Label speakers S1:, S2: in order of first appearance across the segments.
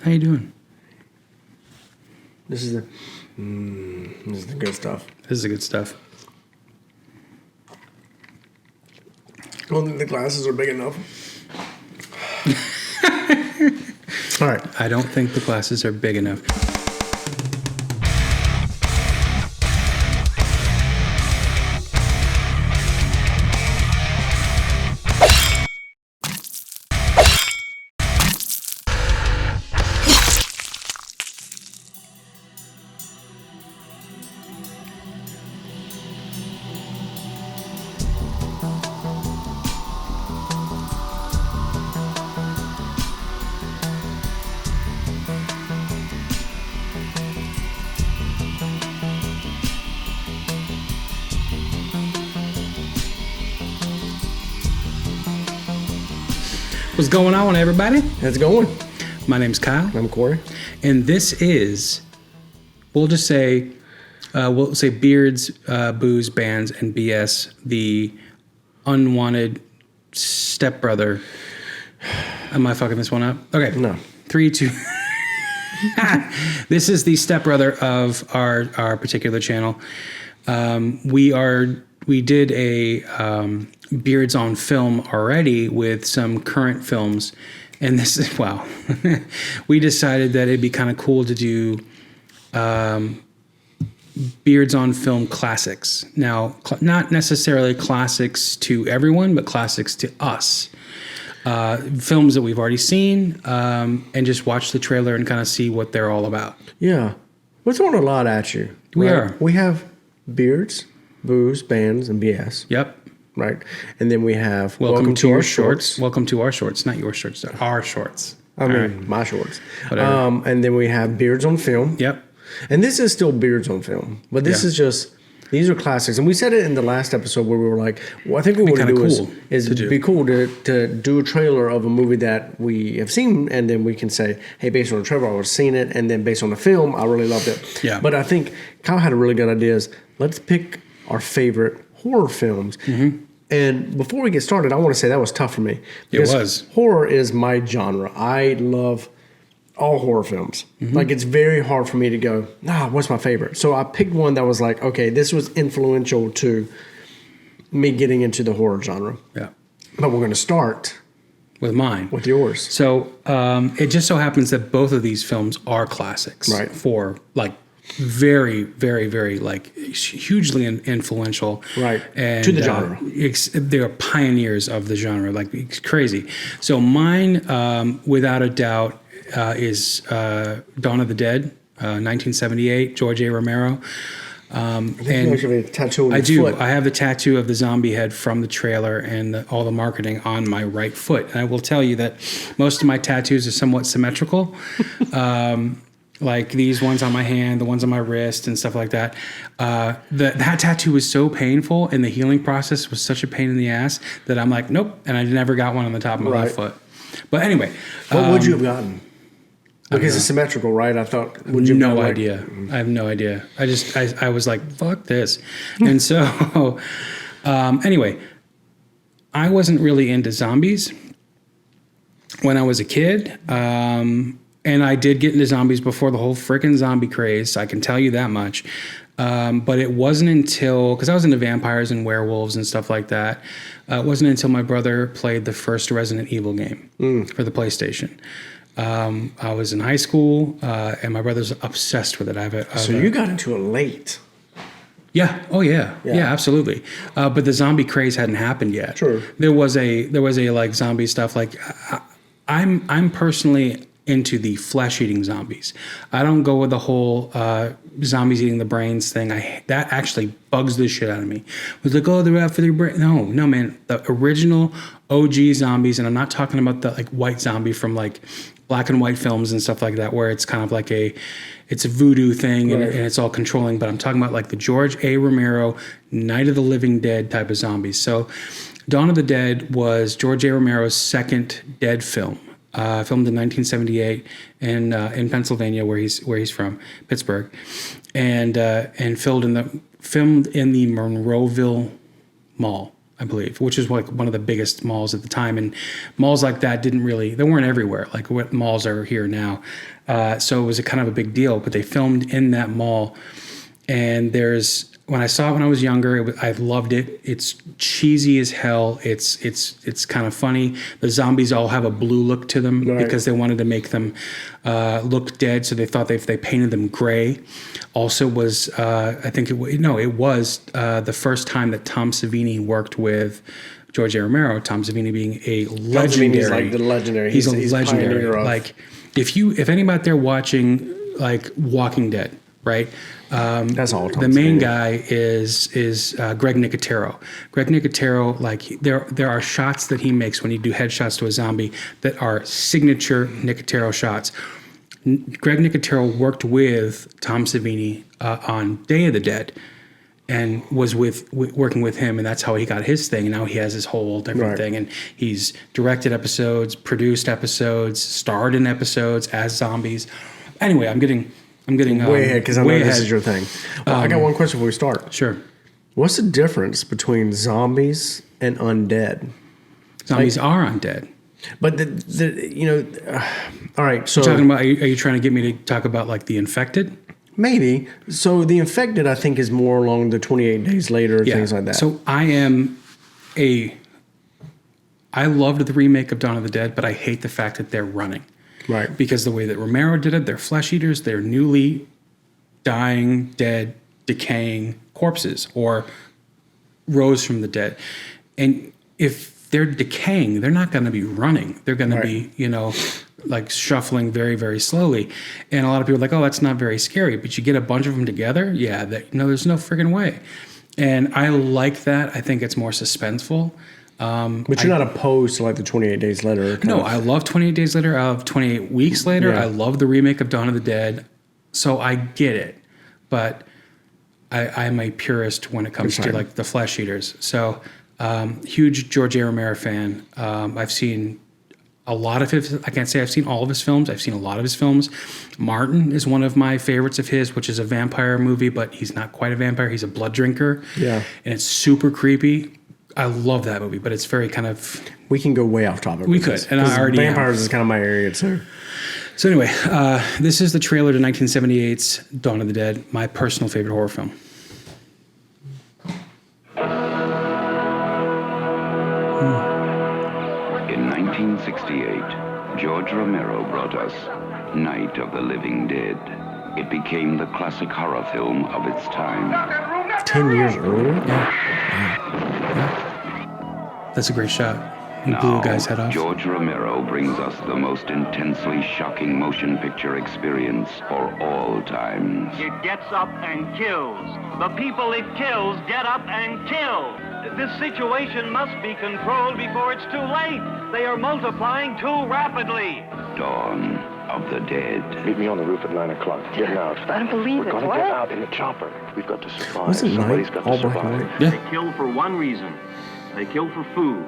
S1: How you doing?
S2: This is the good stuff.
S1: This is the good stuff.
S2: I don't think the glasses are big enough. All right.
S1: I don't think the glasses are big enough. What's going on, everybody?
S2: How's it going?
S1: My name's Kyle,
S2: I'm Corey.
S1: and this is, we'll say Beards, Booze, Bands, and BS, the unwanted stepbrother. Am I fucking this one up? Okay.
S2: No.
S1: 3, 2. This is the stepbrother of our particular channel. We did a Beards on film already with some current films, and this is wow. We decided that it'd be kind of cool to do Beards on film classics. Now, not necessarily classics to everyone, but classics to us. Films that we've already seen, and just watch the trailer and kind of see what they're all about.
S2: Yeah. We're throwing a lot at you.
S1: We
S2: right?
S1: are.
S2: We have Beards, Booze, Bands, and BS.
S1: Yep.
S2: Right. And then we have
S1: Welcome to our shorts. Welcome to our shorts, not your shorts. They're our shorts.
S2: I mean, my shorts.
S1: Whatever.
S2: And then we have Beards on film.
S1: Yep.
S2: And this is still Beards on film. But this is just, these are classics. And we said it in the last episode where we were like, well, I think what we want to do is be cool to do a trailer of a movie that we have seen. And then we can say, hey, based on the trailer, I've seen it. And then based on the film, I really loved it.
S1: Yeah.
S2: But I think Kyle had a really good idea is let's pick our favorite horror films. Mm-hmm. And before we get started, I want to say that was tough for me.
S1: It was.
S2: Horror is my genre. I love all horror films. Mm-hmm. Like, it's very hard for me to go, what's my favorite? So I picked one that was like, okay, this was influential to me getting into the horror genre.
S1: Yeah.
S2: But we're going to start
S1: with mine.
S2: With yours.
S1: So it just so happens that both of these films are classics.
S2: Right.
S1: For like very, very, very like hugely influential.
S2: Right.
S1: And,
S2: to the genre.
S1: They're pioneers of the genre. Like, it's crazy. So mine, without a doubt, is Dawn of the Dead, 1978, George A. Romero.
S2: And you actually have a tattoo on your foot.
S1: I have the tattoo of the zombie head from the trailer and all the marketing on my right foot. And I will tell you that most of my tattoos are somewhat symmetrical. Like these ones on my hand, the ones on my wrist, and stuff like that. That tattoo was so painful, and the healing process was such a pain in the ass that I'm like, nope. And I never got one on the top of my left foot. But anyway,
S2: what would you have gotten? Because it's symmetrical, right? I thought.
S1: Would you? No idea. I have no idea. I was like, fuck this. And so, anyway, I wasn't really into zombies when I was a kid. And I did get into zombies before the whole freaking zombie craze. I can tell you that much. But it wasn't until, because I was into vampires and werewolves and stuff like that. It wasn't until my brother played the first Resident Evil game for the PlayStation. I was in high school, and my brother's obsessed with it.
S2: So you got into it late.
S1: Yeah. Oh, yeah. Yeah, absolutely. But the zombie craze hadn't happened yet.
S2: True.
S1: There was a like zombie stuff. Like I'm personally into the flesh-eating zombies. I don't go with the whole zombies eating the brains thing. That actually bugs the shit out of me. It was like, oh, they're out for their brain. No, man. The original OG zombies, and I'm not talking about the like white zombie from like black and white films and stuff like that, where it's kind of like it's a voodoo thing and it's all controlling. But I'm talking about like the George A. Romero Night of the Living Dead type of zombies. So Dawn of the Dead was George A. Romero's second Dead film. Filmed in 1978 in Pennsylvania, where he's from, Pittsburgh, and filmed in the Monroeville Mall. I believe, which is like one of the biggest malls at the time. And malls like that they weren't everywhere like what malls are here now. So it was a kind of a big deal, but they filmed in that mall. And when I saw it when I was younger, I loved it. It's cheesy as hell. It's kind of funny. The zombies all have a blue look to them because they wanted to make them look dead. So they thought if they painted them gray. Also was it was the first time that Tom Savini worked with George A. Romero. Tom Savini being a legendary,
S2: like the legendary.
S1: He's a legendary. Like if anybody out there watching like Walking Dead, right?
S2: That's all.
S1: The main guy is Greg Nicotero. Greg Nicotero, like there are shots that he makes when you do headshots to a zombie that are signature Nicotero shots. Greg Nicotero worked with Tom Savini on Day of the Dead, and was working with him, and that's how he got his thing. And now he has his whole different thing, and he's directed episodes, produced episodes, starred in episodes as zombies. Anyway, I'm getting
S2: way ahead because I know this is your thing. Well, I got one question before we start.
S1: Sure.
S2: What's the difference between zombies and undead?
S1: Zombies are undead.
S2: But all right. So
S1: you're talking about, are you trying to get me to talk about like the infected?
S2: Maybe. So the infected, I think, is more along the 28 days later, things like that.
S1: So I loved the remake of Dawn of the Dead, but I hate the fact that they're running.
S2: Right.
S1: Because the way that Romero did it, they're flesh eaters, they're newly dying, dead, decaying corpses or rose from the dead. And if they're decaying, they're not going to be running. They're going to be, like shuffling very, very slowly. And a lot of people are like, oh, that's not very scary. But you get a bunch of them together, there's no friggin' way. And I like that. I think it's more suspenseful.
S2: But you're not opposed to like the 28 days later?
S1: I love 28 Days Later. I love 28 Weeks Later. Yeah. I love the remake of Dawn of the Dead. So I get it. But I'm a purist when it comes to like the flesh eaters. So huge George A. Romero fan. I've seen a lot of his. I can't say I've seen all of his films. I've seen a lot of his films. Martin is one of my favorites of his, which is a vampire movie, but he's not quite a vampire. He's a blood drinker. Yeah. And it's super creepy. I love that movie, but it's very kind of...
S2: We can go way off topic.
S1: We could, and I already
S2: Vampires is kind of my area, too.
S1: So anyway, this is the trailer to 1978's Dawn of the Dead, my personal favorite horror film.
S3: In 1968, George Romero brought us Night of the Living Dead. It became the classic horror film of its time.
S2: 10 years earlier?
S1: Yeah. That's a great shot. He blew a guy's head off.
S3: George Romero brings us the most intensely shocking motion picture experience for all times.
S4: It gets up and kills. The people it kills get up and kill. This situation must be controlled before it's too late. They are multiplying too rapidly.
S3: Dawn of the Dead.
S5: Meet me on the roof at 9 o'clock. Getting out.
S6: I don't believe it.
S5: We're gonna get out in the chopper. We've got to survive. Somebody's got to survive.
S1: Yeah.
S4: They kill for one reason. They kill for food.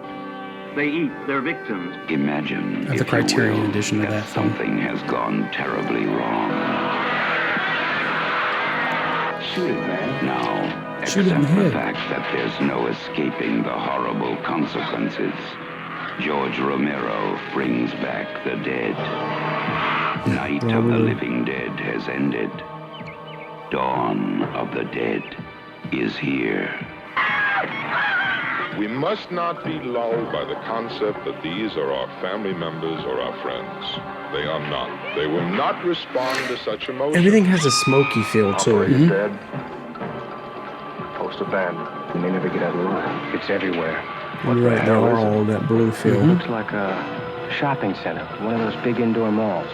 S4: They eat their victims.
S3: Imagine
S1: the Criterion edition of that film.
S3: Something has gone terribly wrong.
S5: Shoot it, man.
S3: Now,
S1: Shoot it in the
S3: accept the
S1: head.
S3: fact that there's no escaping the horrible consequences. George Romero brings back the dead. Night of the Living Dead has ended. Dawn of the Dead is here.
S7: We must not be lulled by the concept that these are our family members or our friends. They are not. They will not respond to such emotion.
S2: Everything has a smoky feel to it.
S5: Operator's dead. Post abandoned. We may never get out alive. It's everywhere.
S2: You're right, there are all that blue feel.
S5: Looks like a shopping center, one of those big indoor malls.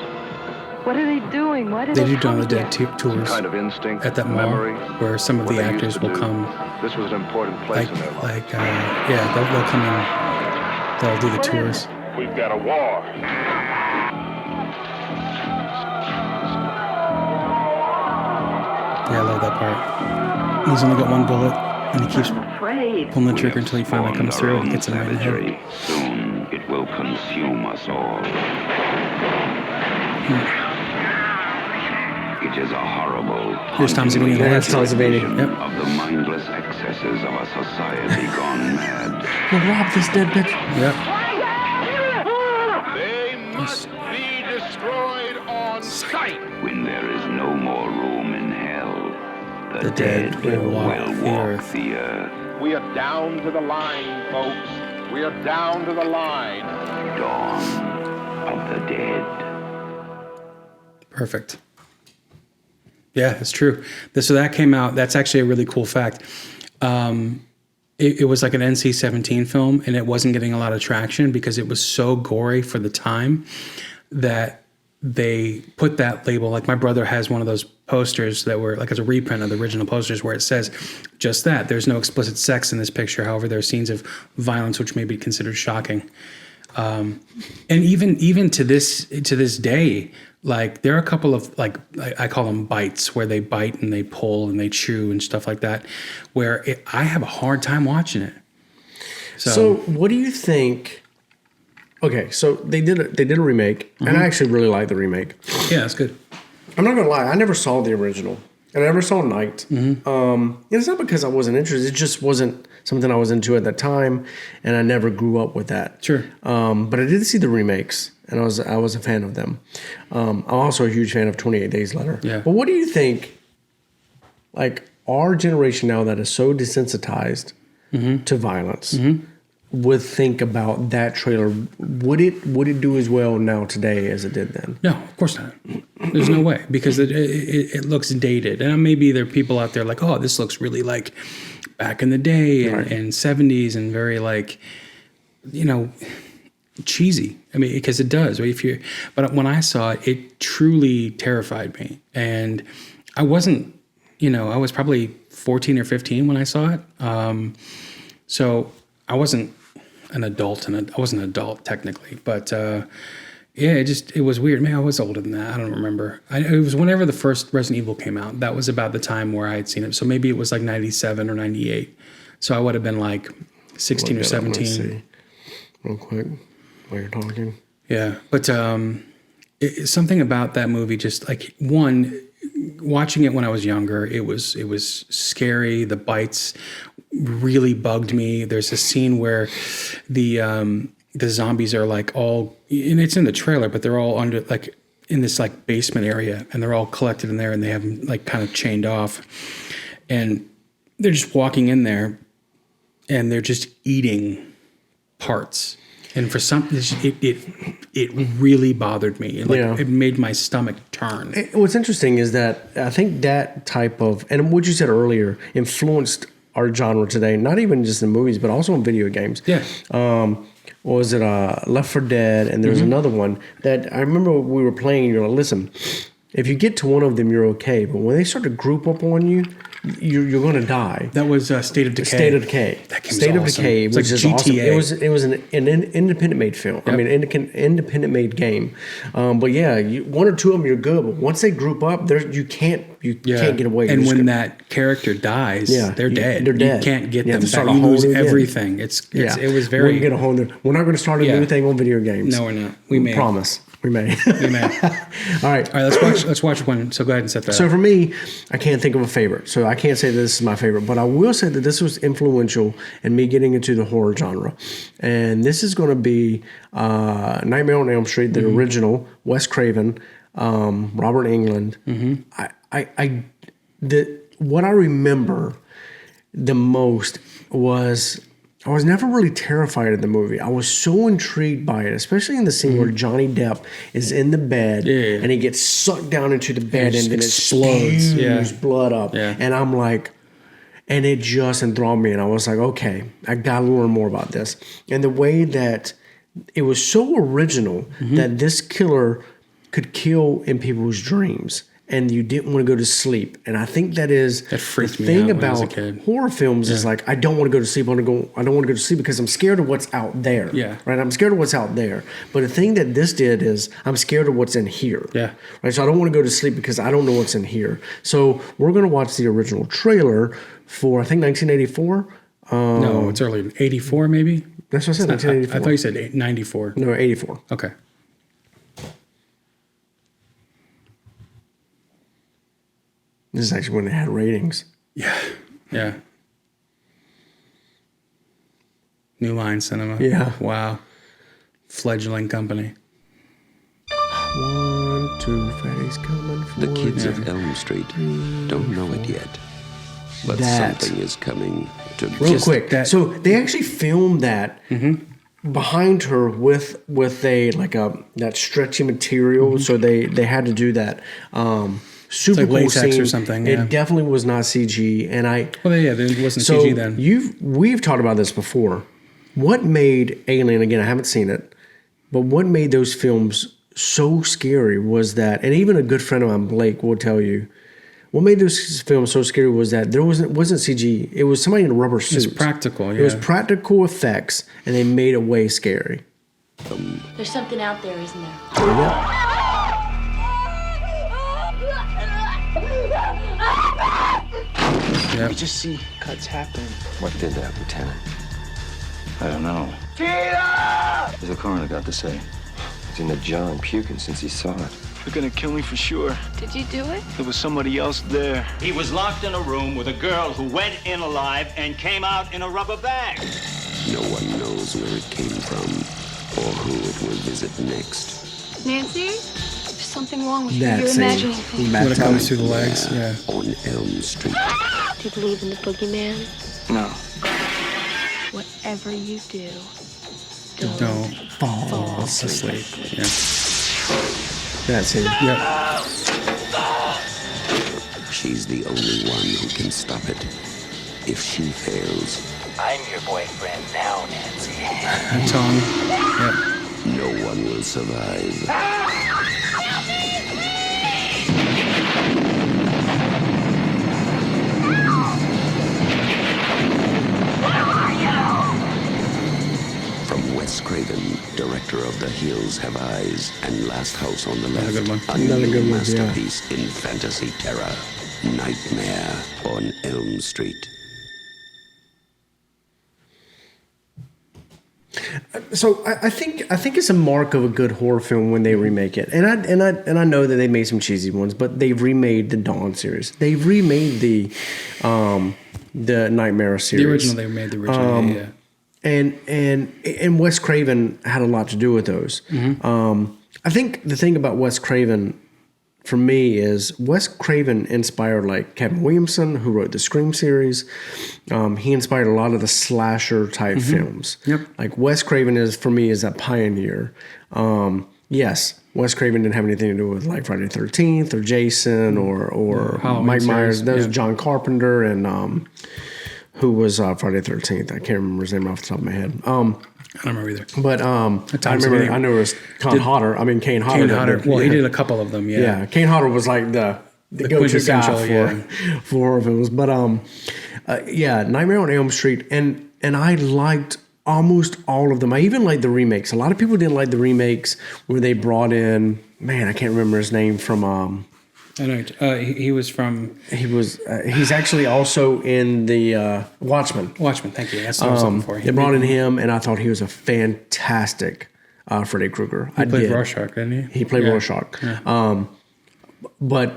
S6: What are they doing? Why did
S1: They
S6: they
S1: do Dawn
S6: come
S1: of the Dead
S6: here?
S1: tours
S5: Kind of instinct,
S1: at that mall
S5: memory,
S1: where some of
S5: what
S1: the
S5: they used
S1: actors
S5: to
S1: will
S5: do.
S1: come.
S5: This was an important place in their life.
S1: They'll come in. They'll do the tours.
S7: We've got a war.
S1: Yeah, I love that part. He's only got one bullet, and he keeps
S6: Afraid.
S1: pulling the trigger until he finally comes through and gets him right in the head.
S3: Soon it will consume us all. It is a horrible,
S1: Here's Tom Savini.
S2: That's Tom Savini.
S1: Yep.
S3: of the mindless excesses of a society gone mad.
S2: Well, Rob, this dead bitch.
S1: Yep.
S7: They must be destroyed on sight.
S3: When there is no more room in hell, the,
S1: dead will walk
S3: the earth.
S7: We are down to the line, folks. We are down to the line.
S3: Dawn of the dead.
S1: Perfect. Yeah, it's true. So that came out. That's actually a really cool fact. It was like an NC-17 film, and it wasn't getting a lot of traction because it was so gory for the time that they put that label. Like my brother has one of those posters that were like as a reprint of the original posters where it says just that. There's no explicit sex in this picture. However, there are scenes of violence which may be considered shocking. And even to this day, like there are a couple of like I call them bites where they bite and they pull and they chew and stuff like that, where I have a hard time watching it.
S2: So what do you think? Okay, so they did a remake, and I actually really like the remake.
S1: Yeah, that's good.
S2: I'm not gonna lie, I never saw the original, and I never saw Night. It's not because I wasn't interested; it just wasn't something I was into at that time, and I never grew up with that.
S1: Sure.
S2: But I did see the remakes, and I was a fan of them. I'm also a huge fan of 28 Days Later.
S1: Yeah.
S2: But what do you think? Like our generation now that is so desensitized to violence. Would think about that trailer. Would it do as well now today as it did then?
S1: No, of course not. There's no way because it looks dated, and maybe there are people out there like, oh, this looks really like back in the day and 70s and very like, cheesy. I mean, because it does. But when I saw it, it truly terrified me, and I wasn't. I was probably 14 or 15 when I saw it, so I wasn't an adult, and I wasn't an adult technically, but it was weird. Maybe I was older than that. I don't remember. It was whenever the first Resident Evil came out. That was about the time where I had seen it. So maybe it was like 97 or 98. So I would have been like 16 or 17.
S2: See real quick while you're talking.
S1: Yeah, but something about that movie, just like one. Watching it when I was younger, it was scary. The bites really bugged me. There's a scene where the zombies are like all, and it's in the trailer, but they're all under like in this like basement area, and they're all collected in there, and they have them like kind of chained off, and they're just walking in there, and they're just eating parts. And for something, it really bothered me. It made my stomach turn.
S2: What's interesting is that I think that type of, and what you said earlier, influenced our genre today. Not even just in movies, but also in video games.
S1: Yeah.
S2: What was it? Left 4 Dead, and there's another one that I remember we were playing. And you're like, listen, if you get to one of them, you're okay. But when they start to group up on you, you're going to die.
S1: That was State of Decay.
S2: State of Decay.
S1: That game
S2: State of
S1: awesome.
S2: Decay,
S1: It's
S2: which
S1: like
S2: is
S1: GTA.
S2: awesome. It was an independent made film.
S1: Yep.
S2: I mean, independent made game. But yeah, one or two of them you're good. But once they group up, you can't get away.
S1: And when that character dies, they're dead.
S2: They're dead.
S1: You can't get
S2: You have
S1: them
S2: to start
S1: back.
S2: a
S1: You
S2: whole
S1: lose
S2: new game.
S1: everything. It was very.
S2: We're not going to start a new thing on video games.
S1: No, we're not. We may.
S2: Promise. We may.
S1: We may.
S2: All right.
S1: All right. Let's watch one. So go ahead and set that.
S2: So
S1: up.
S2: for me, I can't think of a favorite. So I can't say this is my favorite, but I will say that this was influential in me getting into the horror genre. And this is going to be Nightmare on Elm Street, the original, Wes Craven, Robert Englund. What I remember the most was I was never really terrified of the movie. I was so intrigued by it, especially in the scene where Johnny Depp is in the bed and he gets sucked down into the bed and then it spews blood up.
S1: Yeah.
S2: And I'm like, and it just enthralled me. And I was like, okay, I got to learn more about this. And the way that it was so original that this killer could kill in people's dreams. And you didn't want to go to sleep. And I think that is
S1: that freaked
S2: the
S1: me
S2: thing
S1: out when I was a
S2: about
S1: kid.
S2: horror films is like, I don't want to go to sleep. I don't want to go to sleep because I'm scared of what's out there.
S1: Yeah.
S2: Right. I'm scared of what's out there. But the thing that this did is I'm scared of what's in here.
S1: Yeah.
S2: Right. So I don't want to go to sleep because I don't know what's in here. So we're going to watch the original trailer for, I think, 1984.
S1: No, it's early. 84 maybe?
S2: That's what I said, 1984.
S1: I thought you said 94.
S2: No, 84.
S1: Okay.
S2: This is actually when they had ratings.
S1: Yeah. New Line Cinema.
S2: Yeah.
S1: Wow. Fledgling company.
S2: 1, 2, Freddy's coming for
S8: The kids of Elm Street don't know it yet, but something is coming to
S2: real quick. So they actually filmed that behind her with a that stretchy material. So they had to do that. Super
S1: like
S2: cool
S1: latex
S2: scene.
S1: or something. Yeah.
S2: It definitely was not CG. And
S1: there wasn't CG then.
S2: We've talked about this before. What made Alien, again, I haven't seen it, but what made those films so scary was that, and even a good friend of mine, Blake, will tell you, what made those films so scary was that there wasn't CG. It was somebody in a rubber suit.
S1: It's practical,
S2: It was practical effects, and they made it way scary.
S9: There's something out there, isn't there?
S1: Yeah.
S5: We just see cuts happen.
S8: What did that, Lieutenant?
S5: I don't know. What's the coroner got to say?
S8: He's in the jar and puking since he saw it.
S5: They're gonna kill me for sure.
S6: Did you do it?
S5: There was somebody else there.
S4: He was locked in a room with a girl who went in alive and came out in a rubber bag.
S8: No one knows where it came from or who it will visit next.
S6: Nancy? There's something wrong with you.
S2: That
S6: You're
S2: scene.
S6: imagining things.
S1: When it comes through the legs, yeah.
S8: On Elm Street.
S9: Do you believe in the boogeyman?
S5: No.
S6: Whatever you do,
S1: Don't fall asleep. Yeah.
S2: That scene.
S1: Yep.
S8: She's the only one who can stop it. If she fails,
S4: I'm your boyfriend now, Nancy.
S1: Tongue. Yep.
S8: no one will survive. From Wes Craven, director of The Hills Have Eyes and Last House on the Left.
S1: Another good one.
S8: A
S2: Another
S8: new
S2: good one,
S8: masterpiece in fantasy terror. Nightmare on Elm Street.
S2: So I think it's a mark of a good horror film when they remake it, and I know that they made some cheesy ones, but they remade the Dawn series. They remade the Nightmare series.
S1: The original, they made the original. Yeah.
S2: And Wes Craven had a lot to do with those. I think the thing about Wes Craven, for me, is Wes Craven inspired like Kevin Williamson, who wrote the Scream series. He inspired a lot of the slasher type films.
S1: Yep.
S2: Like Wes Craven is, for me, is that pioneer. Yes, Wes Craven didn't have anything to do with like Friday the 13th or Jason or
S1: Halloween
S2: Mike Myers.
S1: series,
S2: That was
S1: yeah.
S2: John Carpenter and who was Friday the 13th. I can't remember his name off the top of my head.
S1: I don't remember either.
S2: But I
S1: times
S2: remember.
S1: of
S2: I know it was Kane Hodder.
S1: Kane
S2: did
S1: Hodder.
S2: it.
S1: Well, he
S2: Yeah.
S1: did a couple of them. Yeah.
S2: Yeah, Kane Hodder was like the go-to
S1: quintessential,
S2: guy for horror films. But yeah, Nightmare on Elm Street, and I liked almost all of them. I even liked the remakes. A lot of people didn't like the remakes where they brought in, man, I can't remember his name from.
S1: I know. He was from
S2: He's actually also in the Watchmen.
S1: Watchmen. Thank you. That's what I was looking for.
S2: They brought in him, and I thought he was a fantastic Freddy Krueger.
S1: He played Rorschach, didn't he?
S2: He played Rorschach.
S1: Yeah.
S2: But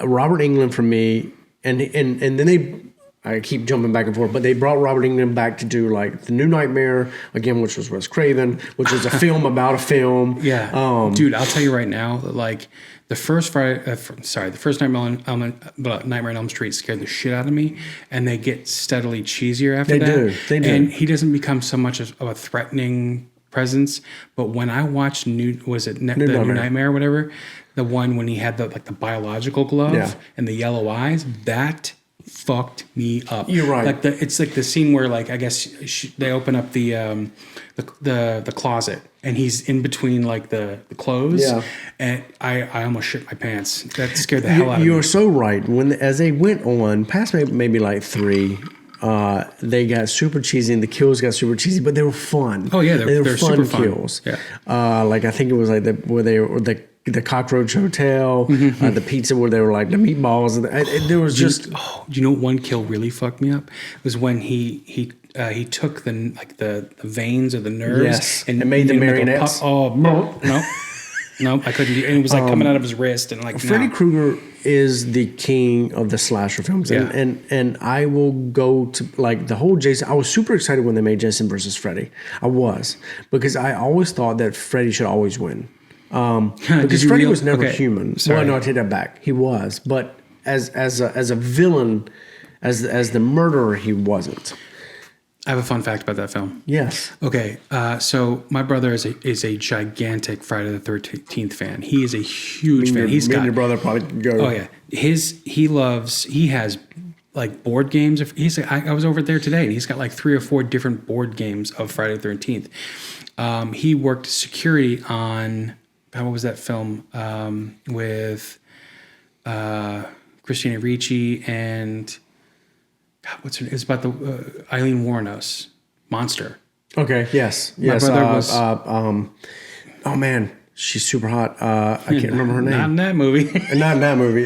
S2: Robert Englund for me, and then they, I keep jumping back and forth, but they brought Robert Englund back to do like the New Nightmare again, which was Wes Craven, which was a film about a film.
S1: Yeah, dude, I'll tell you right now that like the first the first Nightmare on Elm Street scared the shit out of me, and they get steadily cheesier after that.
S2: They do.
S1: And he doesn't become so much of a threatening presence. But when I watched New Nightmare or whatever, the one when he had the biological glove and the yellow eyes, that fucked me up.
S2: You're right.
S1: Like it's like the scene where like I guess they open up the closet and he's in between like the clothes.
S2: Yeah.
S1: And I almost shit my pants. That scared the hell out of me.
S2: You're so right. As they went on past maybe like 3. They got super cheesy and the kills got super cheesy, but they were fun.
S1: Oh yeah, they're
S2: fun
S1: super fun
S2: kills.
S1: Yeah.
S2: Like I think it was like where they were the Cockroach Hotel, the pizza where they were like the meatballs. There was just.
S1: You know, one kill really fucked me up was when he took the veins or the nerves
S2: Yes, and made the marionettes.
S1: No. Nope, I couldn't do it. And it was like coming out of his wrist and like
S2: Freddy Krueger is the king of the slasher films.
S1: Yeah.
S2: And I will go to like the whole Jason. I was super excited when they made Jason versus Freddy. I was, because I always thought that Freddy should always win. Because Freddy was never human.
S1: Sorry.
S2: Well, no, I take that back. He was, but as a villain, as the murderer, he wasn't.
S1: I have a fun fact about that film.
S2: Yes.
S1: Okay, so my brother is a gigantic Friday the 13th fan. He is a huge fan.
S2: Me and your brother probably could go.
S1: Oh yeah, he has like board games. I was over there today, and he's got like 3 or 4 different board games of Friday the 13th. He worked security on what was that film with Christina Ricci and. What's her name? It's about the Eileen Wuornos Monster.
S2: Okay. Yes.
S1: My brother was.
S2: Oh man, she's super hot. I can't remember her name.
S1: Not in that movie.
S2: Not in that movie.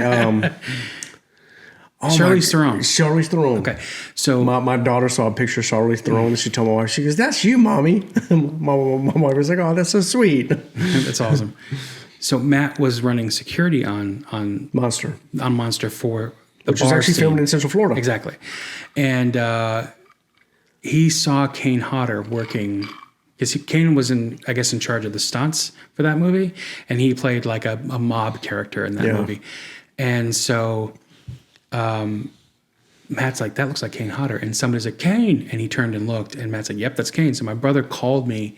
S1: Charlize Theron.
S2: Charlize Theron.
S1: Okay, so
S2: my daughter saw a picture of Charlize Theron, and she told my wife, she goes, "That's you, mommy." my wife was like, "Oh, that's so sweet."
S1: That's awesome. So Matt was running security on
S2: Monster
S1: for.
S2: Which was actually filmed in Central Florida.
S1: Exactly. And he saw Kane Hodder working, because Kane was in charge of the stunts for that movie, and he played like a mob character in that movie. And so Matt's like, that looks like Kane Hodder. And somebody's like, Kane. And he turned and looked, and Matt's like, yep, that's Kane. So my brother called me,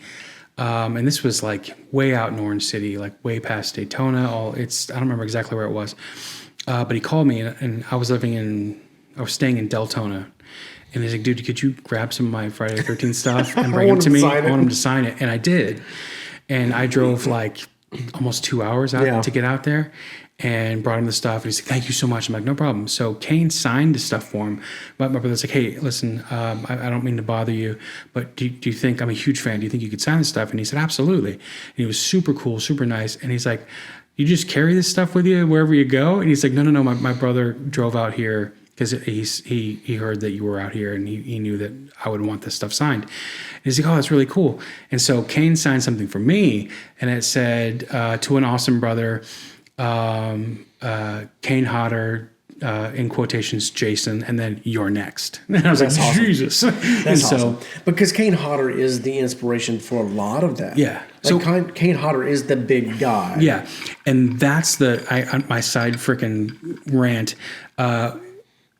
S1: and this was like way out in Orange City, like way past Daytona. I don't remember exactly where it was. But he called me, and I was staying in Deltona, and he's like, "Dude, could you grab some of my Friday the 13th stuff and bring them to me? I want him to sign it." And I did, and I drove like almost 2 hours out to get out there, and brought him the stuff. And he's like, "Thank you so much." I'm like, "No problem." So Kane signed the stuff for him, but my brother's like, "Hey, listen, I don't mean to bother you, but do you think I'm a huge fan? Do you think you could sign this stuff?" And he said, "Absolutely." And he was super cool, super nice, and he's like, "You just carry this stuff with you wherever you go?" And he's like, no, my brother drove out here because he heard that you were out here, and he knew that I would want this stuff signed. And he's like, "Oh, that's really cool." And so Kane signed something for me, and it said, "To an awesome brother, Kane Hodder, in quotations, Jason, and then you're next." And I was like,
S2: awesome.
S1: Jesus.
S2: That's awesome. Because Kane Hodder is the inspiration for a lot of that.
S1: Yeah.
S2: So Kane Hodder is the big guy.
S1: Yeah. And that's my side freaking rant.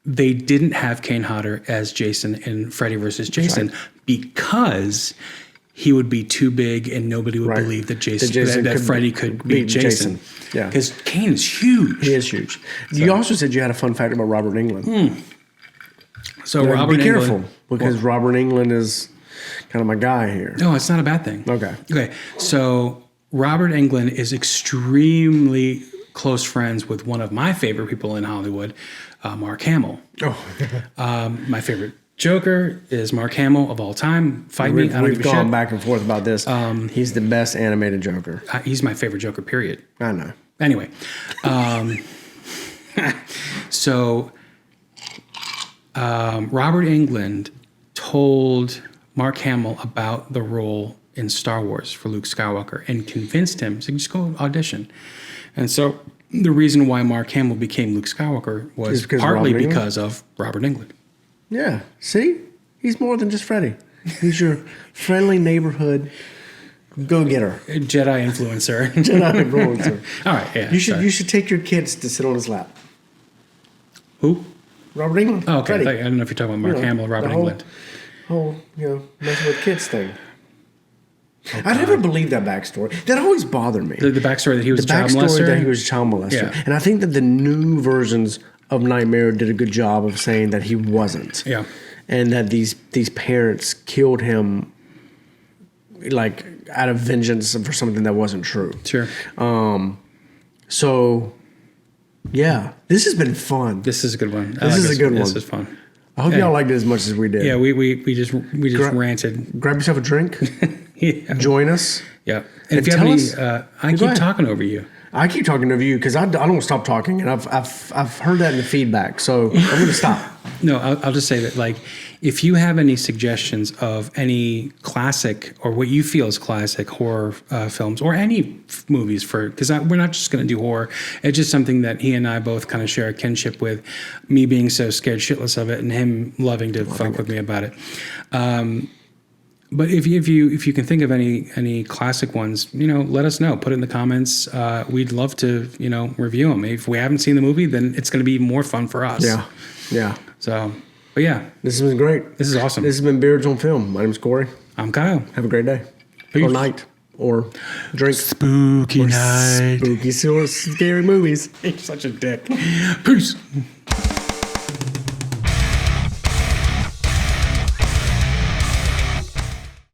S1: They didn't have Kane Hodder as Jason in Freddy vs. Jason because he would be too big and nobody would believe that that Freddy could beat Jason.
S2: Yeah.
S1: Because Kane is huge.
S2: He is huge. So. You also said you had a fun fact about Robert Englund.
S1: So Robert Englund.
S2: Be careful, because Robert Englund is kind of my guy here.
S1: No, it's not a bad thing.
S2: Okay.
S1: So Robert Englund is extremely close friends with one of my favorite people in Hollywood, Mark Hamill. My favorite Joker is Mark Hamill of all time.
S2: We've gone back and forth about this. He's the best animated Joker.
S1: He's my favorite Joker, period.
S2: I know.
S1: Anyway, so Robert Englund told Mark Hamill about the role in Star Wars for Luke Skywalker and convinced him to just go audition. And so the reason why Mark Hamill became Luke Skywalker was partly because of Robert Englund.
S2: Yeah. See? He's more than just Freddy. He's your friendly neighborhood go-getter.
S1: Jedi influencer. All right, yeah.
S2: You should take your kids to sit on his lap.
S1: Who?
S2: Robert Englund.
S1: Oh, okay.
S2: Freddy.
S1: I don't know if you're talking about Mark Hamill or Robert Englund.
S2: Whole, messing with kids thing. I never believed that backstory. That always bothered me.
S1: The backstory that he was a child molester?
S2: The backstory that he was a child molester.
S1: Yeah.
S2: And I think that the new versions of Nightmare did a good job of saying that he wasn't.
S1: Yeah.
S2: And that these parents killed him like out of vengeance for something that wasn't true.
S1: Sure.
S2: So yeah, this has been fun.
S1: This is a good one.
S2: This is a good one.
S1: This is fun.
S2: I hope y'all liked it as much as we did.
S1: Yeah, we just ranted.
S2: Grab yourself a drink. join us.
S1: Yeah.
S2: And
S1: And if you have
S2: tell
S1: any,
S2: us-
S1: I
S2: Go
S1: keep
S2: ahead.
S1: talking over you.
S2: I keep talking to you because I don't stop talking, and I've heard that in the feedback. So I'm going to stop.
S1: No, I'll just say that, like, if you have any suggestions of any classic or what you feel is classic horror films or any movies because we're not just going to do horror. It's just something that he and I both kind of share a kinship with, me being so scared shitless of it and him loving to fuck with me about it. But if you can think of any classic ones, let us know. Put it in the comments. We'd love to, review them. If we haven't seen the movie, then it's going to be more fun for us.
S2: Yeah.
S1: So, but yeah,
S2: This has been great.
S1: this is awesome.
S2: This has been Beards on Film. My name's Corey.
S1: I'm Kyle.
S2: Have a great day.
S1: Peace.
S2: Or night. Or drink.
S1: Spooky night.
S2: Spooky, scary movies.
S1: You're such a dick. Peace.